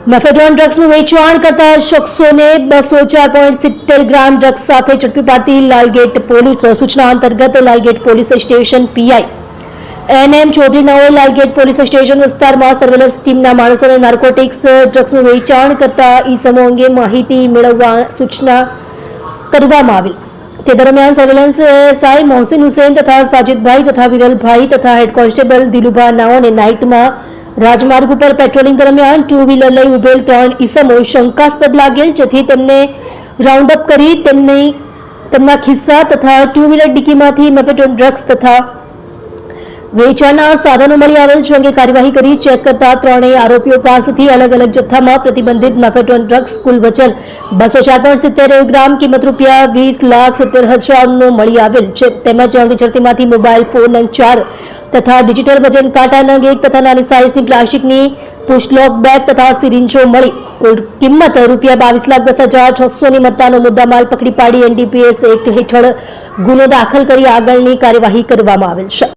Mephedrone ડ્રગ્સનું વેચાણ કરતા શખ્સોને 204.70 ગ્રામ drugs સાથે ઝડપી પાડતી લાલગેટ પોલીસ સૂચના અંતર્ગત Lalgate police station P I N M Chaudhari નાઓએ લાલગેટ પોલીસ સ્ટેશન વિસ્તારમાં સર્વેલન્સ ટીમના માણસોને નાર્કોટિક્સ ડ્રગ્સનું વેચાણ કરતા ઈસમો અંગે માહિતી મેળવવા સૂચના કરવામાં આવી। તે દરમિયાન સર્વેલન્સ એસઆઈ મોહસિન હુસૈન તથા સાજિદભાઈ તથા વિરલભાઈ તથા હેડ કોન્સ્ટેબલ દિલુભા નાઓને નાઇટમાં રાજમાર્ગ ઉપર પેટ્રોલિંગ દરમિયાન ટુ વ્હીલર લઈ ઉભેલ 3 ઈસમો શંકાસ્પદ લાગેલ, જેથી તેમને રાઉન્ડ અપ કરી તેમના ખિસ્સા તથા ટુ વ્હીલર ડિક્કીમાંથી મેફેડ્રોન ડ્રગ્સ તથા વેચાણના સાધનો મળી આવેલ છે। અંગે કાર્યવાહી કરી ચેક કરતા ત્રણેય આરોપીઓ પાસેથી અલગ અલગ જથ્થામાં પ્રતિબંધિત મેફેડ્રોન ડ્રગ્સ કુલ વજન 204.70 ગ્રામ કિંમત ₹20,70,000 મળી આવેલ છે। તેમજ વિચરતીમાંથી મોબાઈલ ફોન નંગ 4 તથા ડિજિટલ વજન કાંટા નંગ 1 તથા નાની સાઇઝની પ્લાસ્ટિકની પુશલોક બેગ તથા સિરિંજો મળી કુલ કિંમત ₹22,10,600ની મત્તાનો મુદ્દામાલ પકડી પાડી એનડીપીએસ એક્ટ હેઠળ ગુનો દાખલ કરી આગળની કાર્યવાહી કરવામાં આવેલ છે।